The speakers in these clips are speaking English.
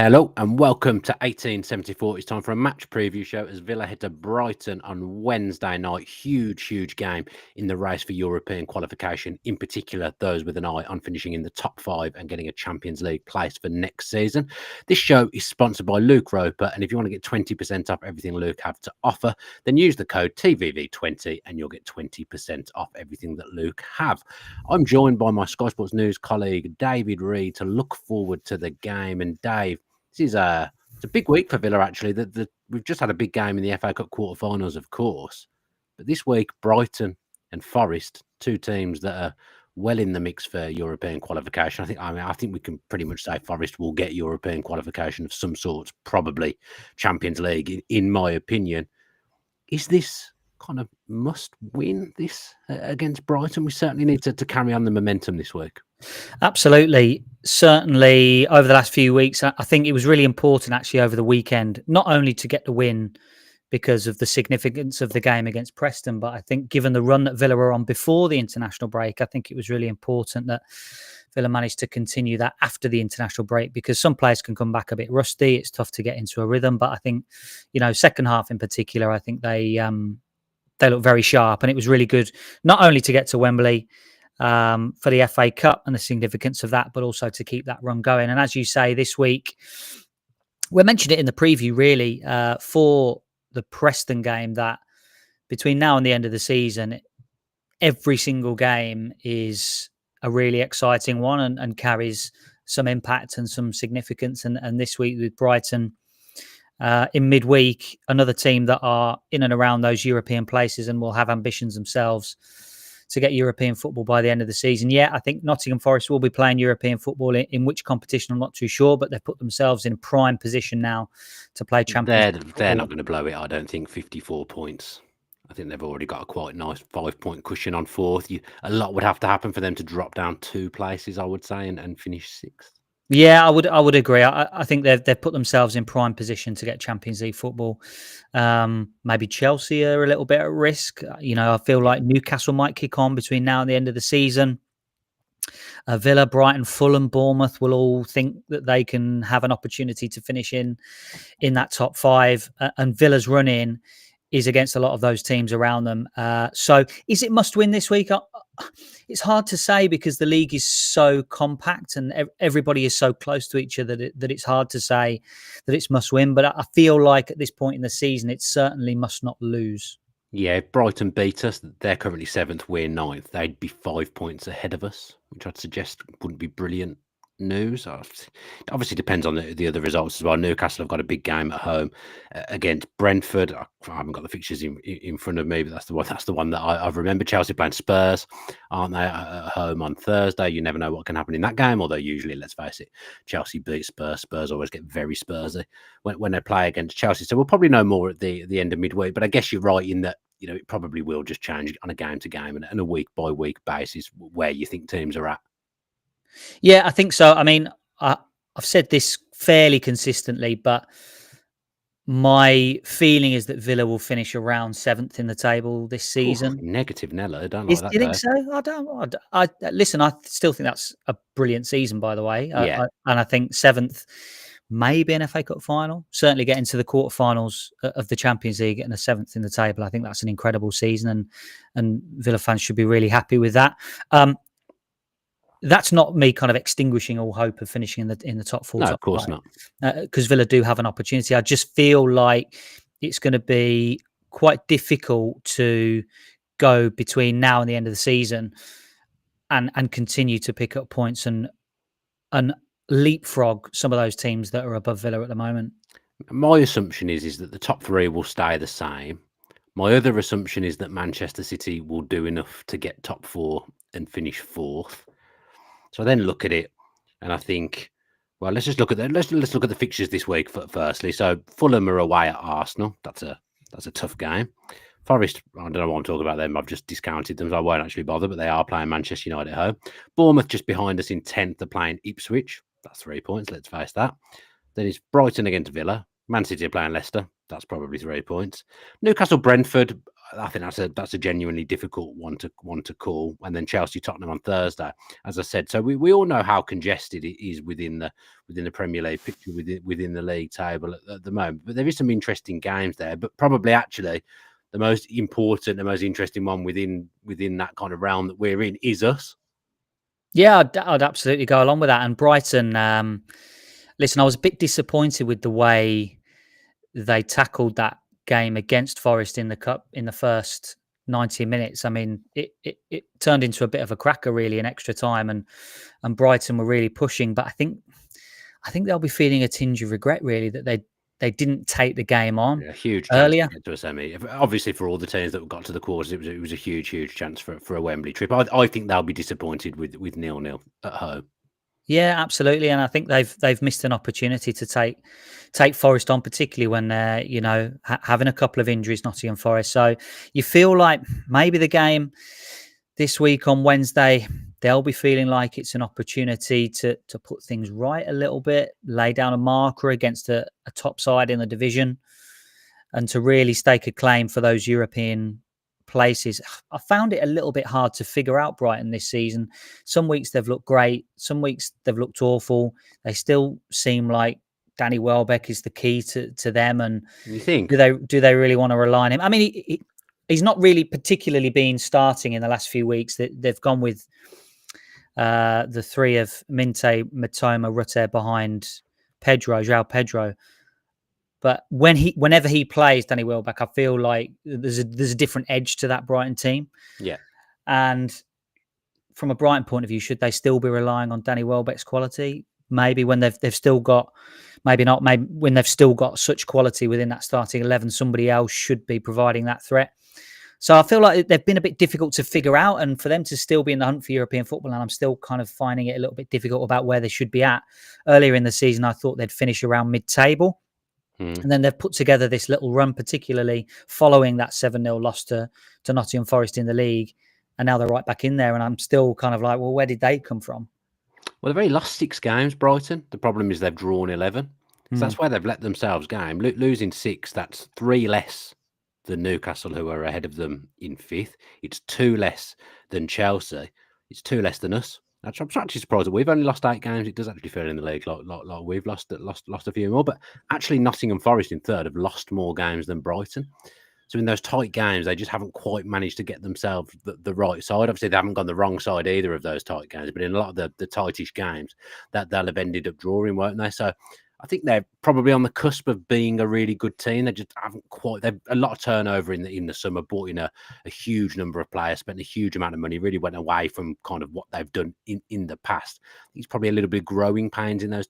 Hello and welcome to 1874. It's time for a match preview show as Villa head to Brighton on Wednesday night. Huge game in the race for European qualification, in particular those with an eye on finishing in the top five and getting a Champions League place for next season. This show is sponsored by Luke Roper, and if you want to get 20% off everything Luke have to offer, then use the code TVV20 and you'll get 20% off everything that Luke have. I'm joined by my Sky Sports News colleague David Reed to look forward to the game. And Dave, it's a big week for Villa, actually. We've just had a big game in the FA Cup quarterfinals, of course. But this week, Brighton and Forest, two teams that are well in the mix for European qualification. I think we can pretty much say Forest will get European qualification of some sort, probably Champions League, in my opinion. Is this kind of must win this against Brighton? We certainly need to carry on the momentum this week. Absolutely. Certainly over the last few weeks, I think it was really important actually over the weekend, not only to get the win because of the significance of the game against Preston, but I think given the run that Villa were on before the international break, I think it was really important that Villa managed to continue that after the international break, because some players can come back a bit rusty. It's tough to get into a rhythm, but I think, second half in particular, I think they look very sharp, and it was really good not only to get to Wembley for the FA Cup and the significance of that, but also to keep that run going. And as you say, this week, we mentioned it in the preview, really, for the Preston game, that between now and the end of the season, every single game is a really exciting one and carries some impact and some significance. And this week with Brighton in midweek, another team that are in and around those European places and will have ambitions themselves to get European football by the end of the season. Yeah, I think Nottingham Forest will be playing European football in which competition, I'm not too sure, but they've put themselves in prime position now to play Champions League. They're not going to blow it, I don't think. 54 points. I think they've already got a quite nice 5-point cushion on fourth. A lot would have to happen for them to drop down 2 places, I would say, and finish sixth. Yeah, I would agree. I think they've put themselves in prime position to get Champions League football. Maybe Chelsea are a little bit at risk. I feel like Newcastle might kick on between now and the end of the season. Villa, Brighton, Fulham, Bournemouth will all think that they can have an opportunity to finish in that top five. And Villa's run-in is against a lot of those teams around them. So is it must win this week? It's hard to say because the league is so compact and everybody is so close to each other that it's hard to say that it's must win. But I feel like at this point in the season, it certainly must not lose. Yeah, if Brighton beat us, they're currently 7th, we're 9th. They'd be 5 points ahead of us, which I'd suggest wouldn't be brilliant news. It obviously depends on the other results as well. Newcastle have got a big game at home against Brentford. I haven't got the fixtures in front of me, but that's the one that I remember. Chelsea playing Spurs, aren't they, at home on Thursday? You never know what can happen in that game, although usually, let's face it, Chelsea beat Spurs. Spurs always get very Spursy when they play against Chelsea. So we'll probably know more at the end of midweek, but I guess you're right in that it probably will just change on a game to game and a week by week basis where you think teams are at. Yeah, I think so. I mean, I've said this fairly consistently, but my feeling is that Villa will finish around 7th in the table this season. Negative Nella, I don't like that. You think so? I don't. Listen, I still think that's a brilliant season, by the way. Yeah. And I think 7th, maybe an FA Cup final, certainly getting to the quarterfinals of the Champions League and a 7th in the table. I think that's an incredible season, and Villa fans should be really happy with that. That's not me kind of extinguishing all hope of finishing in the top four. No, of course not. Because Villa do have an opportunity. I just feel like it's going to be quite difficult to go between now and the end of the season and continue to pick up points and leapfrog some of those teams that are above Villa at the moment. My assumption is that the top 3 will stay the same. My other assumption is that Manchester City will do enough to get top 4 and finish 4th. So I then look at it and I think, well, let's just look at let's look at the fixtures this week firstly. So Fulham are away at Arsenal. That's a tough game. Forest, I don't know what I'm talking about them. I've just discounted them, so I won't actually bother. But they are playing Manchester United at home. Bournemouth just behind us in 10th. They're playing Ipswich. That's 3 points. Let's face that. Then it's Brighton against Villa. Man City are playing Leicester. That's probably 3 points. Newcastle, Brentford. I think that's a genuinely difficult one to call. And then Chelsea Tottenham on Thursday, as I said. So we all know how congested it is within the Premier League picture, within the league table at the moment. But there is some interesting games there. But probably actually the most important, the most interesting one within that kind of realm that we're in is us. Yeah, I'd absolutely go along with that. And Brighton, listen, I was a bit disappointed with the way they tackled that game against Forest in the cup in the first 90 minutes. I mean, it turned into a bit of a cracker really in extra time, and Brighton were really pushing. But I think they'll be feeling a tinge of regret really that they didn't take the game on Huge chance earlier. to get to a semi. Obviously, for all the teams that got to the quarters, it was a huge chance for a Wembley trip. I think they'll be disappointed with 0-0 at home. Yeah, absolutely, and I think they've missed an opportunity to take Forest on, particularly when they're having a couple of injuries, Nottingham Forest. So you feel like maybe the game this week on Wednesday, they'll be feeling like it's an opportunity to put things right a little bit, lay down a marker against a top side in the division, and to really stake a claim for those European places. I found it a little bit hard to figure out Brighton this season. Some weeks they've looked great, some weeks they've looked awful. They still seem like Danny Welbeck is the key to them. And you think do they really want to rely on him? I mean, he's not really particularly been starting in the last few weeks. They've gone with the three of Minte, Matoma, Rutte behind João Pedro. But whenever he plays Danny Welbeck, I feel like there's a different edge to that Brighton team. Yeah. And from a Brighton point of view, should they still be relying on Danny Welbeck's quality? Maybe when they've still got, maybe not. Maybe when they've still got such quality within that starting 11, somebody else should be providing that threat. So I feel like they've been a bit difficult to figure out, and for them to still be in the hunt for European football, and I'm still kind of finding it a little bit difficult about where they should be at. Earlier in the season, I thought they'd finish around mid-table. And then they've put together this little run, particularly following that 7-0 loss to Nottingham Forest in the league. And now they're right back in there. And I'm still kind of like, well, where did they come from? Well, they've only lost 6 games, Brighton. The problem is they've drawn 11. So that's where they've let themselves game. Losing 6, that's 3 less than Newcastle, who are ahead of them in 5th. It's 2 less than Chelsea. It's 2 less than us. I'm actually surprised that we've only lost 8 games. It does actually feel in the league like we've lost a few more. But actually, Nottingham Forest in 3rd have lost more games than Brighton. So in those tight games, they just haven't quite managed to get themselves the right side. Obviously, they haven't gone the wrong side either of those tight games. But in a lot of the tightish games, that they'll have ended up drawing, won't they? So I think they're probably on the cusp of being a really good team. They just haven't quite. They've a lot of turnover in the summer. Brought in a huge number of players, spent a huge amount of money. Really went away from kind of what they've done in the past. It's probably a little bit growing pains in the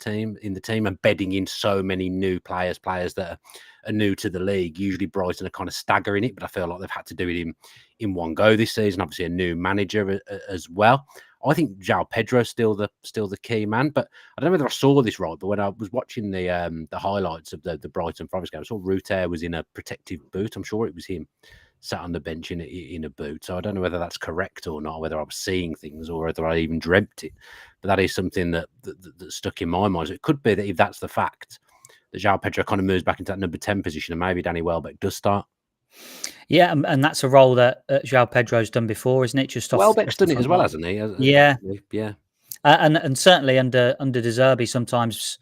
team, and bedding in so many new players that are new to the league. Usually Brighton are kind of staggering it, but I feel like they've had to do it in one go this season. Obviously, a new manager as well. I think João Pedro's still the key man, but I don't know whether I saw this right. But when I was watching the highlights of the Brighton Forest game, I saw Rutte was in a protective boot. I'm sure it was him sat on the bench in a boot. So I don't know whether that's correct or not, whether I was seeing things or whether I even dreamt it. But that is something that stuck in my mind. So it could be that if that's the fact, that João Pedro kind of moves back into that number 10 position, and maybe Danny Welbeck does start. Yeah, and that's a role that João Pedro's done before, isn't it? Just off Welbeck's done it as well, line. hasn't he? Yeah, yeah. And certainly under De Zerbi, sometimes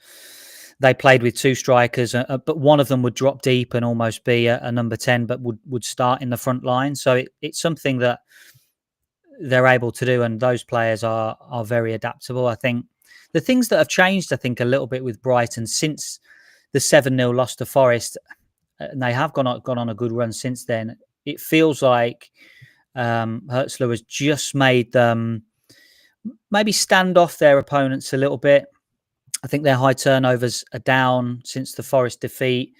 they played with 2 strikers, but one of them would drop deep and almost be a number 10, but would start in the front line. So it's something that they're able to do, and those players are very adaptable. I think the things that have changed, I think, a little bit with Brighton since the 7-0 loss to Forest, and they have gone on a good run since then. It feels like Hertzler has just made them maybe stand off their opponents a little bit. I think their high turnovers are down since the Forest defeat.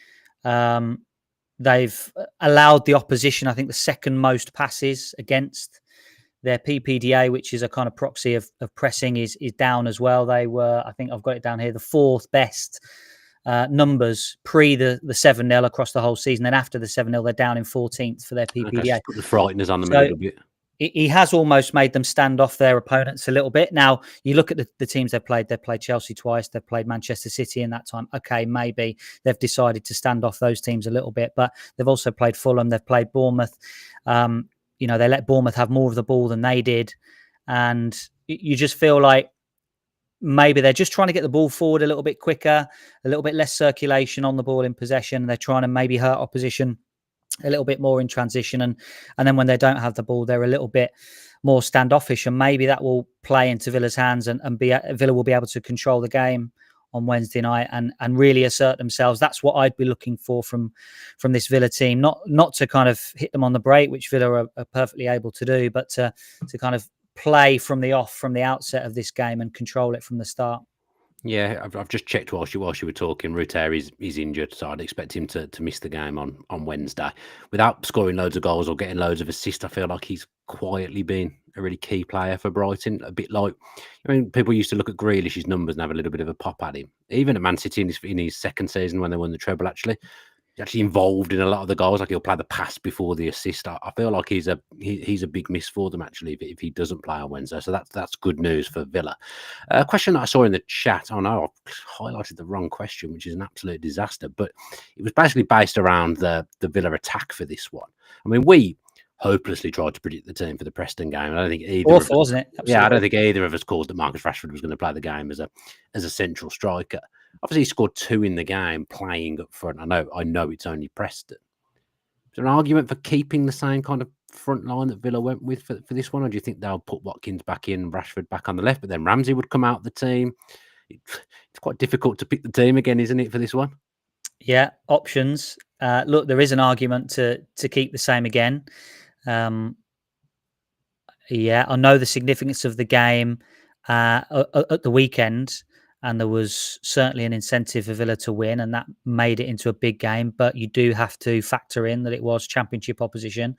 They've allowed the opposition, I think, the second most passes against. Their PPDA, which is a kind of proxy of pressing, is down as well. They were, I think I've got it down here, the 4th best numbers pre the 7-0 across the whole season. Then after the 7-0, they're down in 14th for their PPDA. Okay, so put the frighteners on them a little bit. he has almost made them stand off their opponents a little bit. Now, you look at the teams they've played Chelsea twice, they've played Manchester City in that time. Okay, maybe they've decided to stand off those teams a little bit, but they've also played Fulham, they've played Bournemouth. They let Bournemouth have more of the ball than they did. And you just feel like maybe they're just trying to get the ball forward a little bit quicker, a little bit less circulation on the ball in possession. They're trying to maybe hurt opposition a little bit more in transition, and then when they don't have the ball, they're a little bit more standoffish, and maybe that will play into Villa's hands, and Villa will be able to control the game on Wednesday night and really assert themselves. That's what I'd be looking for from this Villa team, not to kind of hit them on the break, which Villa are perfectly able to do, but to kind of play from the outset of this game and control it from the start. Yeah, I've just checked whilst you were talking. Ruter is injured, so I'd expect him to miss the game on Wednesday. Without scoring loads of goals or getting loads of assists, I feel like he's quietly been a really key player for Brighton. A bit like, people used to look at Grealish's numbers and have a little bit of a pop at him. Even at Man City in his second season when they won the treble, he's actually involved in a lot of the goals. Like, he'll play the pass before the assist. I feel like he's a big miss for them, actually, if he doesn't play on Wednesday. So that's good news for Villa. A question that I saw in the chat. Oh no, I've highlighted the wrong question, which is an absolute disaster. But it was basically based around the Villa attack for this one. I mean, we hopelessly tried to predict the team for the Preston game. I don't think either. Awful, wasn't it? Absolutely. Yeah, I don't think either of us called that Marcus Rashford was going to play the game as a central striker. Obviously, he scored 2 in the game playing up front. I know it's only Preston. Is there an argument for keeping the same kind of front line that Villa went with for this one, or do you think they'll put Watkins back in, Rashford back on the left, but then Ramsey would come out of the team? It's quite difficult to pick the team again, isn't it, for this one? Yeah, options. Look, there is an argument to keep the same again. Yeah, I know the significance of the game at the weekend, and there was certainly an incentive for Villa to win, and that made it into a big game. But you do have to factor in that it was Championship opposition,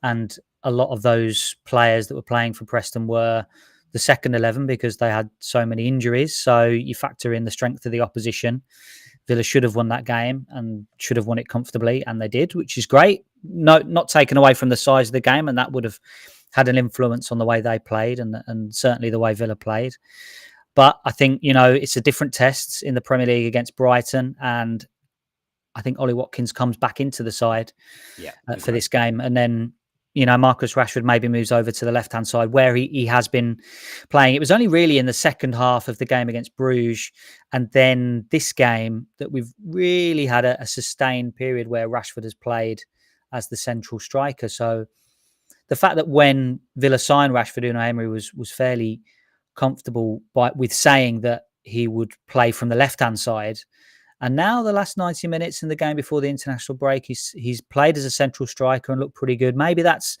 and a lot of those players that were playing for Preston were the second 11 because they had so many injuries. So you factor in the strength of the opposition. Villa should have won that game and should have won it comfortably, and they did, which is great. No, not taken away from the size of the game, and that would have had an influence on the way they played and certainly the way Villa played. But I think, it's a different test in the Premier League against Brighton, and I think Ollie Watkins comes back into the side for this game. And then, Marcus Rashford maybe moves over to the left-hand side where he has been playing. It was only really in the second half of the game against Bruges and then this game that we've really had a sustained period where Rashford has played as the central striker. So the fact that when Villa signed Rashford, Unai Emery was fairly comfortable with saying that he would play from the left-hand side. And now the last 90 minutes in the game before the international break, he's played as a central striker and looked pretty good. Maybe that's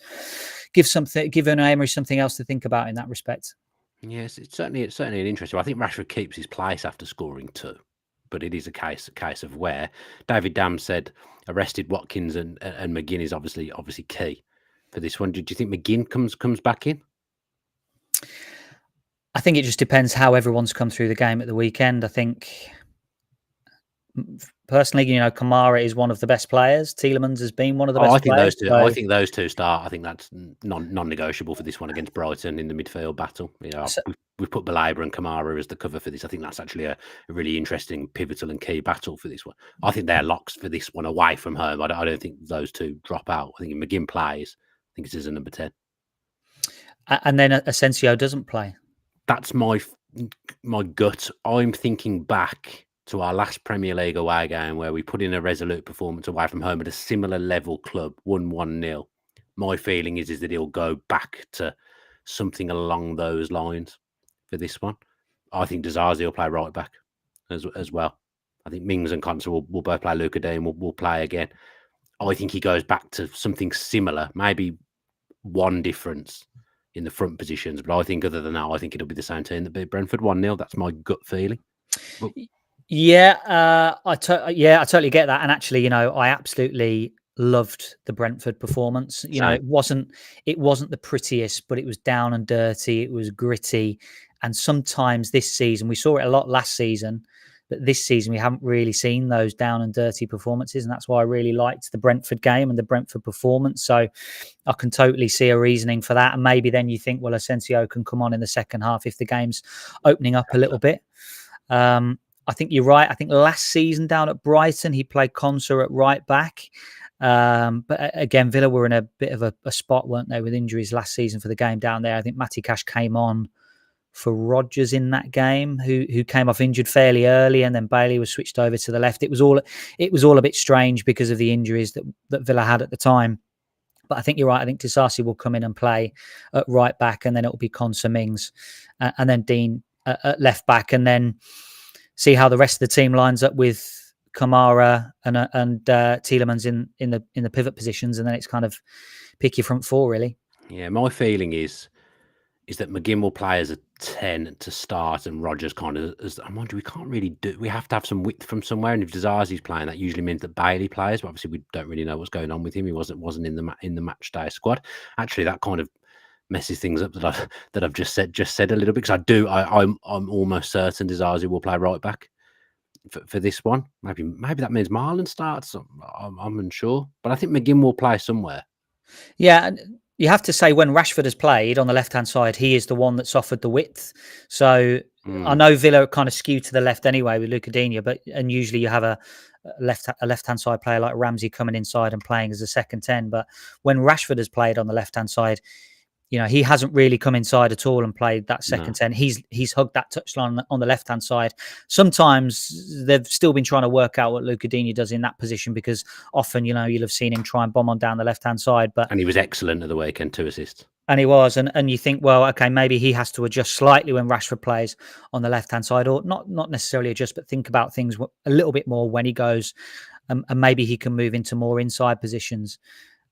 give Unai Emery something else to think about in that respect. Yes, it's certainly an interesting. I think Rashford keeps his place after scoring 2, but it is a case of where David Dam said arrested Watkins and McGinn is obviously key for this one. Do you think McGinn comes back in? I think it just depends how everyone's come through the game at the weekend. I think personally, Kamara is one of the best players. Tielemans has been one of the best players. I think those two start. I think that's non-negotiable for this one against Brighton in the midfield battle. We've put Baleba and Kamara as the cover for this. I think that's actually a really interesting, pivotal and key battle for this one. I think they're locks for this one away from home. I don't think those two drop out. I think if McGinn plays, I think it's as a number 10. And then Asensio doesn't play. That's my gut. I'm thinking back to our last Premier League away game where we put in a resolute performance away from home at a similar level club, 1-1-0. My feeling is that he'll go back to something along those lines for this one. I think Dizazi will play right back as well. I think Mings and Konsa will both play. Luka Dean will play again. I think he goes back to something similar, maybe one difference in the front positions. But I think other than that, I think it'll be the same team that beat Brentford 1-0. That's my gut feeling. But I totally get that. And actually, I absolutely loved the Brentford performance. It wasn't the prettiest, but it was down and dirty. It was gritty. And sometimes this season, we saw it a lot last season, But this season, we haven't really seen those down and dirty performances. And that's why I really liked the Brentford game and the Brentford performance. So I can totally see a reasoning for that. And maybe then you think, well, Asensio can come on in the second half if the game's opening up a little bit. I think you're right. I think last season down at Brighton, he played Konsa at right back. But again, Villa were in a bit of a spot, weren't they, with injuries last season for the game down there. I think Matty Cash came on for Rodgers in that game, who came off injured fairly early, and then Bailey was switched over to the left. It was all a bit strange because of the injuries that Villa had at the time. But I think you're right. I think Disasi will come in and play at right back, and then it will be Konsa Mings, and then Dean at left back, and then see how the rest of the team lines up with Kamara and Tielemans in the pivot positions, and then it's kind of pick your front four, really. Yeah, my feeling is that McGinn will play as a 10 to start, and Rodgers kind of as. I wonder, we can't really do. We have to have some width from somewhere, and if Disasi's playing, that usually means that Bailey plays. But obviously, we don't really know what's going on with him. He wasn't in the match day squad. Actually, that kind of messes things up that I've just said a little bit, because I'm almost certain Disasi will play right back for this one. Maybe that means Marlon starts. I'm unsure, but I think McGinn will play somewhere. Yeah, and you have to say when Rashford has played on the left hand side, he is the one that's offered the width. So I know Villa kind of skew to the left anyway with Lucadinha, and usually you have a left hand side player like Ramsey coming inside and playing as a second 10. But when Rashford has played on the left hand side, he hasn't really come inside at all and played that second 10. He's hugged that touchline on the left-hand side. Sometimes they've still been trying to work out what Lucadinha does in that position, because often, you'll have seen him try and bomb on down the left-hand side. And he was excellent at the weekend, 2 assists. And he was. And you think, well, okay, maybe he has to adjust slightly when Rashford plays on the left-hand side, or not necessarily adjust, but think about things a little bit more when he goes, and maybe he can move into more inside positions.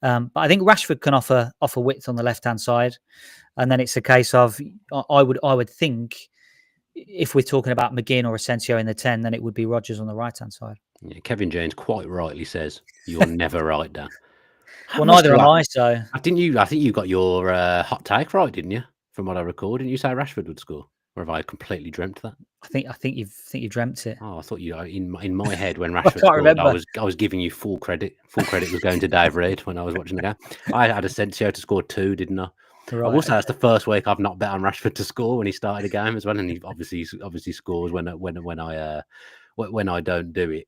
But I think Rashford can offer width on the left-hand side. And then it's a case of, I would think, if we're talking about McGinn or Asensio in the 10, then it would be Rodgers on the right-hand side. Yeah, Kevin James quite rightly says, you're never right, Dan. Well, neither am I, so. I think you got your hot take right, didn't you? From what I record, didn't you say Rashford would score? Or have I completely dreamt that? I think you've dreamt it. Oh, I thought you in my head when Rashford scored, I was giving you full credit. Full credit was going to Dave Reid when I was watching the game. I had Asensio to score 2, didn't I? Right. I will say that's the first week I've not bet on Rashford to score when he started a game as well, and he obviously scores when I don't do it.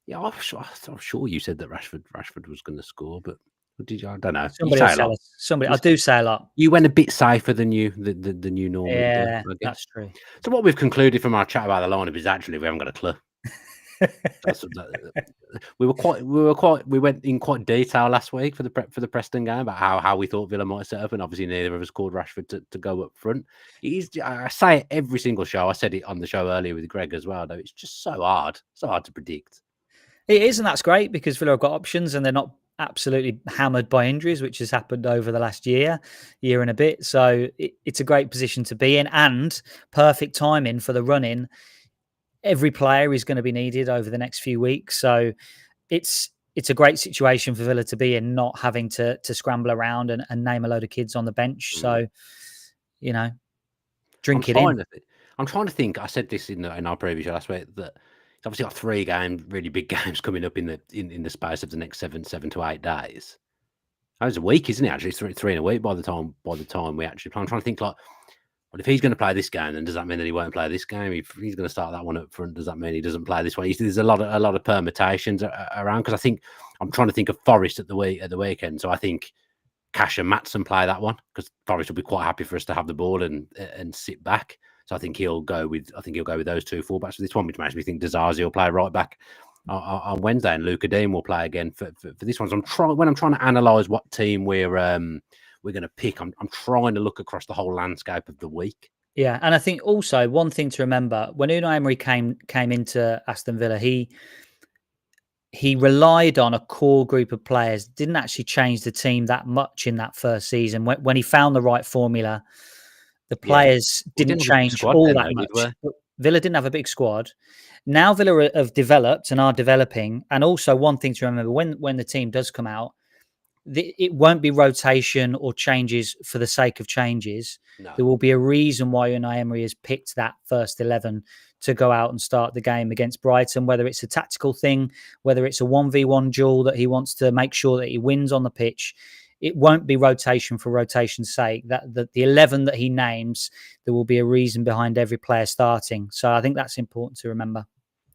Yeah, I'm sure you said that Rashford was going to score, but did you? I don't know. I do say a lot. You went a bit safer than you normally do. Yeah, that's true. So what we've concluded from our chat about the lineup is actually we haven't got a clue. We went in quite detail last week for the Preston game about how we thought Villa might set up, and obviously neither of us called Rashford to go up front. I say it every single show. I said it on the show earlier with Greg as well, though. It's just so hard to predict. It is, and that's great because Villa have got options and they're not absolutely hammered by injuries, which has happened over the last year and a bit. So it's a great position to be in, and perfect timing for the run-in. Every player is going to be needed over the next few weeks. So it's a great situation for Villa to be in, not having to scramble around and name a load of kids on the bench. So, drink it in. I'm trying to think. I said this in our previous show last week that it's obviously got 3 games, really big games coming up in the space of the next 7 to 8 days. That was a week, isn't it? Actually, 3 in a week by the time we actually play. I'm trying to think like, well, if he's going to play this game, then does that mean that he won't play this game? If he's going to start that one up front, does that mean he doesn't play this one? There's a lot of permutations around, because I think I'm trying to think of Forest at the weekend. So I think Cash and Maatsen play that one, because Forest will be quite happy for us to have the ball and sit back. So I think he'll go with those 2 fullbacks for this one, which makes me think Disasi will play right back on Wednesday, and Lucadinha will play again for this one. So when I'm trying to analyse what team we're going to pick, I'm trying to look across the whole landscape of the week. Yeah, and I think also one thing to remember, when Unai Emery came into Aston Villa, he relied on a core group of players, didn't actually change the team that much in that first season. When he found the right formula, the players didn't change all that much. Villa didn't have a big squad. Now Villa have developed and are developing. And also one thing to remember, when the team does come out, it won't be rotation or changes for the sake of changes. No. There will be a reason why Unai Emery has picked that first 11 to go out and start the game against Brighton, whether it's a tactical thing, whether it's a 1v1 duel that he wants to make sure that he wins on the pitch. It won't be rotation for rotation's sake. That the 11 that he names, there will be a reason behind every player starting. So I think that's important to remember.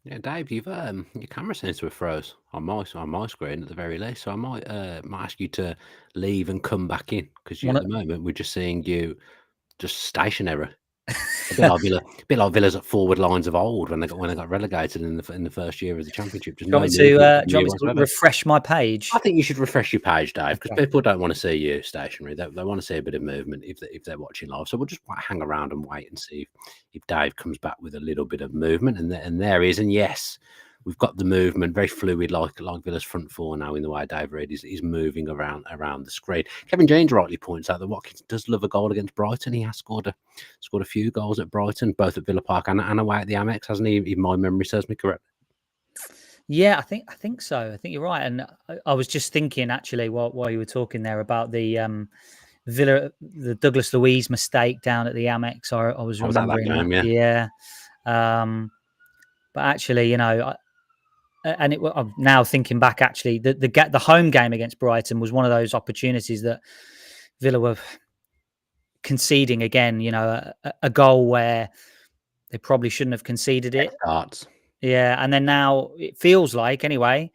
Yeah, Dave, you've your camera seems to have froze on my screen at the very least. So I might ask you to leave and come back in because at the moment we're just seeing you just stationary. A bit like Villa's at forward lines of old when they got relegated in the first year of the Championship. Just Do you want me to refresh my page? I think you should refresh your page, Dave, because people don't want to see you stationary. They want to see a bit of movement if they're watching live. So we'll just hang around and wait and see if Dave comes back with a little bit of movement. And there he is. And yes, we've got the movement, very fluid, like Villa's front four now in the way Dave Reid is moving around the screen. Kevin James rightly points out that Watkins does love a goal against Brighton. He has scored a few goals at Brighton, both at Villa Park and away at the Amex, hasn't he? If my memory serves me correct. Yeah, I think so. I think you're right. And I was just thinking actually while you were talking there about the Villa, the Douglas Luiz mistake down at the Amex. I was remembering at that game, yeah. But actually, and I'm now thinking back. Actually, the home game against Brighton was one of those opportunities that Villa were conceding again. A goal where they probably shouldn't have conceded it. Yeah, and then now it feels like, anyway,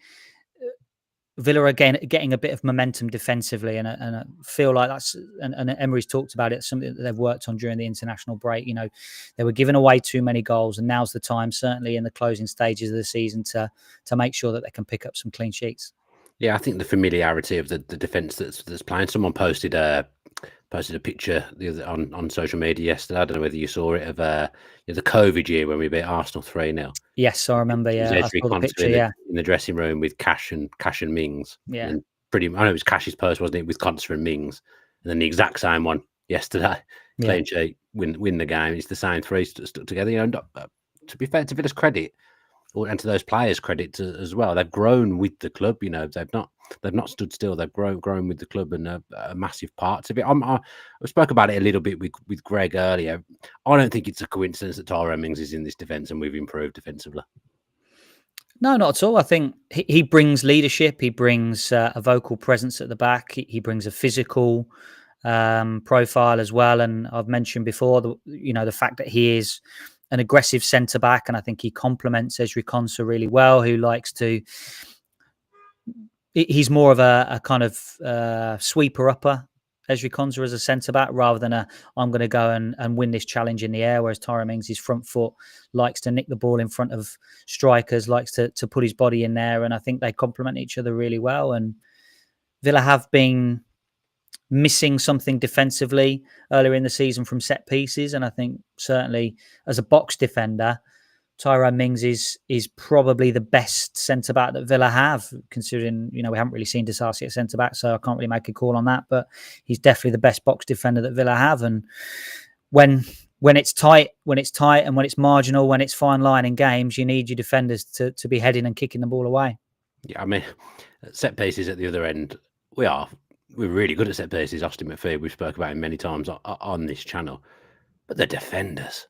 Villa again getting a bit of momentum defensively, and I feel like that's and Emery's talked about it, something that they've worked on during the international break. They were giving away too many goals, and now's the time, certainly in the closing stages of the season, to make sure that they can pick up some clean sheets. Yeah, I think the familiarity of the defence that's playing. Someone posted a picture on social media yesterday. I don't know whether you saw it, of the COVID year when we beat Arsenal 3-0. Yes, I remember. Yeah, I saw the picture. In the dressing room with Cash and Mings. Yeah, and I know it was Cash's post, wasn't it, with Conser and Mings, and then the exact same one yesterday. Clean sheet, win the game. It's the same three stuck together. To be fair to Villa's credit, and to those players' credit as well, they've grown with the club. They've not stood still. They've grown with the club, and a massive part of it. I spoke about it a little bit with Greg earlier. I don't think it's a coincidence that Tyrone Mings is in this defence and we've improved defensively. No, not at all. I think he brings leadership. He brings a vocal presence at the back. He brings a physical profile as well. And I've mentioned before, the fact that he is an aggressive centre back, and I think he complements Ezri Konsa really well. Who likes to? He's more of a kind of sweeper upper, Ezri Konsa, as a centre back, rather than I'm going to go and win this challenge in the air. Whereas Tyrone Mings, his front foot, likes to nick the ball in front of strikers, likes to put his body in there, and I think they complement each other really well. And Villa have been missing something defensively earlier in the season from set pieces, and I think certainly as a box defender, Tyrone Mings is probably the best centre back that Villa have, considering we haven't really seen Disasi at centre back, so I can't really make a call on that. But he's definitely the best box defender that Villa have, and when it's tight, and when it's marginal, when it's fine line in games, you need your defenders to be heading and kicking the ball away. Yeah, I mean, set pieces at the other end, we're really good at set pieces. Austin McPhee, we've spoke about him many times on this channel. But the defenders,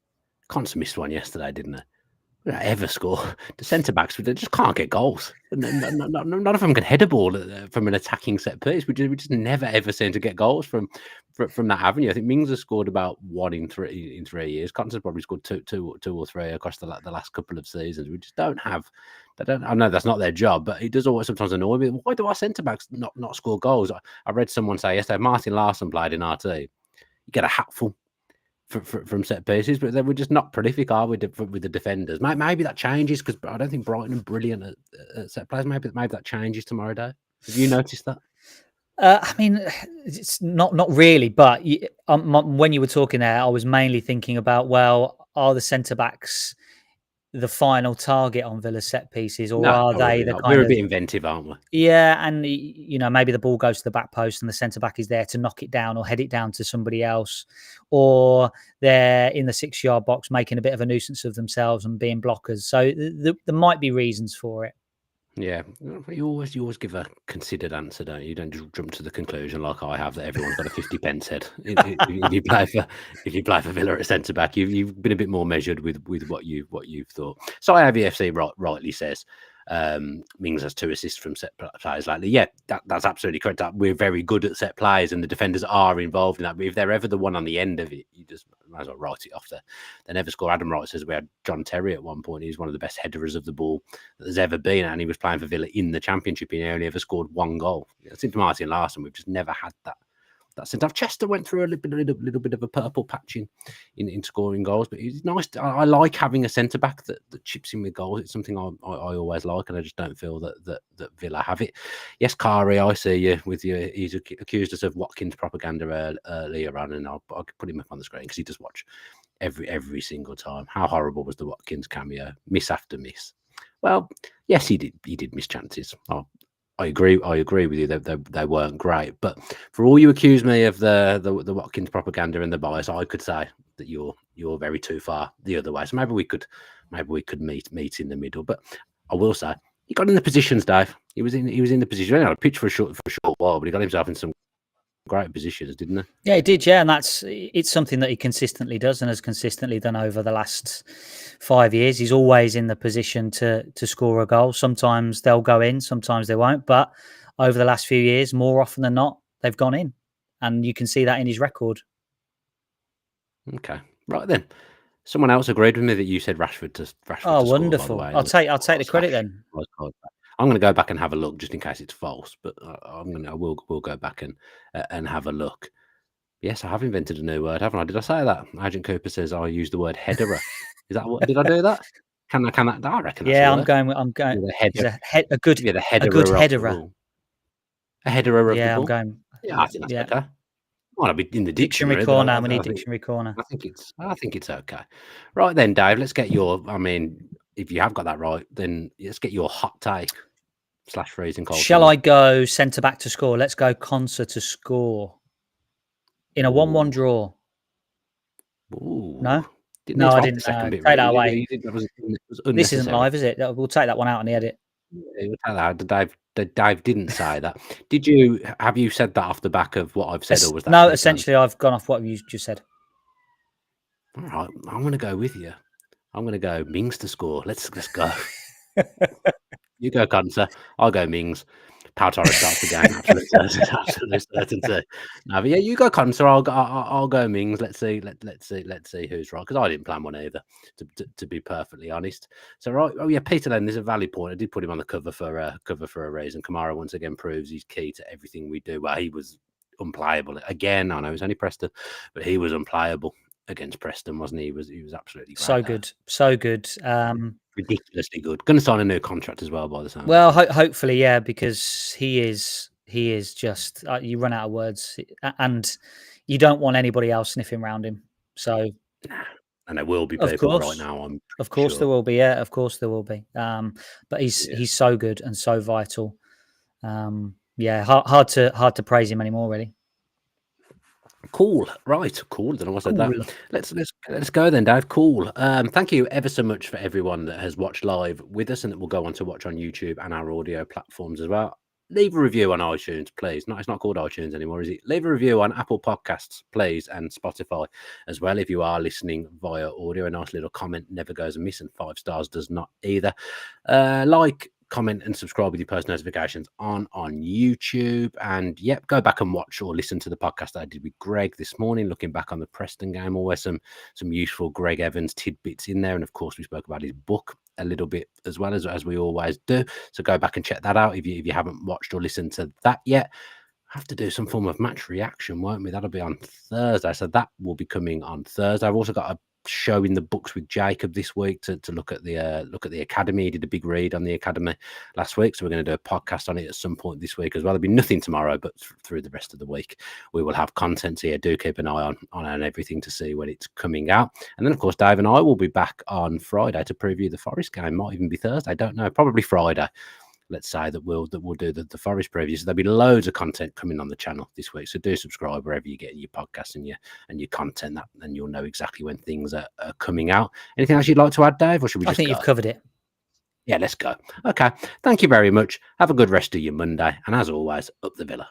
Conser missed one yesterday, didn't they? They don't ever score. The centre backs, they just can't get goals. None of them can head a ball from an attacking set piece. We just never ever seem to get goals from that avenue. I think Mings has scored about 1 in 3 years. Conser's probably scored two or three across the last couple of seasons. We just don't have. I know that's not their job, but it does always sometimes annoy me. Why do our centre backs not score goals? I read someone say yesterday, Martin Larsson played in RT. You get a hatful from set pieces, but they were just not prolific, are we, with the defenders? Maybe that changes, because I don't think Brighton are brilliant at set plays. Maybe that changes tomorrow, Dave. Have you noticed that? I mean, it's not really, but when you were talking there, I was mainly thinking about, well, are the centre backs the final target on Villa's set pieces, or are they the kind We're a bit inventive, aren't we? Yeah, and maybe the ball goes to the back post and the centre back is there to knock it down or head it down to somebody else, or they're in the 6-yard box making a bit of a nuisance of themselves and being blockers. So there might be reasons for it. Yeah, you always give a considered answer, don't you? You don't just jump to the conclusion like I have that everyone's got a 50 pence head. If you play for Villa at centre back, you've been a bit more measured with what you've thought. So IAVFC rightly says Mings has 2 assists from set plays lately. Yeah, that's absolutely correct. We're very good at set plays, and the defenders are involved in that. But if they're ever the one on the end of it, you just might as well write it off there. They never score. Adam Wright says we had John Terry at one point. He's one of the best headerers of the ball that there's ever been, and he was playing for Villa in the Championship, and he only ever scored 1 goal. Since Martin Larson, we've just never had that since. Chester went through a little bit of a purple patch in scoring goals, but it's nice. I like having a centre back that chips in with goals. It's something I always like, and I just don't feel that Villa have it. Yes, Kari, I see you with you. He's accused us of Watkins propaganda earlier on, and I'll put him up on the screen because he does watch every single time. How horrible was the Watkins cameo? Miss after miss. Well, yes, he did miss chances. I agree with you. They weren't great, but for all you accuse me of the Watkins propaganda and the bias, I could say that you're very too far the other way. So maybe we could meet in the middle. But I will say he got in the positions, Dave. He was in the position. He had a pitch for a short while, but he got himself in some great positions, didn't he? Yeah, he did. Yeah, and it's something that he consistently does and has consistently done over the last 5 years. He's always in the position to score a goal. Sometimes they'll go in, sometimes they won't. But over the last few years, more often than not, they've gone in, and you can see that in his record. Okay, right then. Someone else agreed with me that you said Rashford to Oh, score, wonderful! by the way. I'll take the credit then. I'm going to go back and have a look just in case it's false, but we'll go back and have a look. Yes, I have invented a new word, haven't I? Did I say that? Agent Cooper says I use the word headerer. Is that what? Did I do that? Can that? I reckon that's a word. I'm going. He's a good headerer. A headerer of the Yeah, ball. I'm going. Yeah, I think that's okay. Might be in the Dictionary dictionary. corner. We need dictionary corner. I think it's okay. Right then, Dave. Let's get your. I mean, if you have got that right, then let's get your hot take / freezing cold. Shall I go centre back to score? Let's go Konsa to score in a 1-1 draw. Ooh. No, no, I didn't. Take that away. This isn't live, is it? We'll take that one out on the edit. Yeah, Dave didn't say that. Have you said that off the back of what I've said, or was that? No, essentially, I've gone off what you just said. All right, I'm going to go with you. I'm going to go Mings to score. Let's go. You go Konsa. I'll go Mings. Pau Torres starts the game. Absolute certainty. No, but yeah, you go Konsa. I'll go Mings. Let's see who's right, because I didn't plan one either, to be perfectly honest. So right, Peter. Then there's a valid point. I did put him on the cover for a reason. Kamara once again proves he's key to everything we do. Well, he was unplayable again. I know he's only Preston, but he was unplayable against Preston, wasn't he? He was absolutely great. So good. Ridiculously good. Going to sign a new contract as well, by the sound. Well, hopefully, yeah, because he is just you run out of words, and you don't want anybody else sniffing around him. So, and there will be people right now. Of course, there will be. Yeah, of course there will be. But he's so good and so vital. Yeah, hard to praise him anymore, really. Cool, right? Cool. Don't know what I said that. Let's go then, Dave. Cool. Thank you ever so much for everyone that has watched live with us and that will go on to watch on YouTube and our audio platforms as well. Leave a review on iTunes, please. No, it's not called iTunes anymore, is it? Leave a review on Apple Podcasts, please, and Spotify as well. If you are listening via audio, a nice little comment never goes amiss, and 5 stars does not either. Like, comment and subscribe with your post notifications on YouTube, and go back and watch or listen to the podcast that I did with Greg this morning, looking back on the Preston game. Always some useful Greg Evans tidbits in there, and of course we spoke about his book a little bit as well, as we always do. So go back and check that out if you haven't watched or listened to that yet. Have to do some form of match reaction, won't we? That'll be on Thursday, so that will be coming on Thursday. I've also got a show in the books with Jacob this week to look at the academy. He did a big read on the academy last week, so we're going to do a podcast on it at some point this week as well. There'll be nothing tomorrow, but through the rest of the week we will have content here. Do keep an eye on everything to see when it's coming out. And then of course Dave and I will be back on Friday to preview the Forest game. Might even be Thursday, don't know, probably Friday. Let's say that we'll do the Forest preview. So there'll be loads of content coming on the channel this week. So do subscribe wherever you get your podcasts and your content, and you'll know exactly when things are coming out. Anything else you'd like to add, Dave, or should we just? I think you've covered it. Yeah, let's go. Okay. Thank you very much. Have a good rest of your Monday. And as always, up the Villa.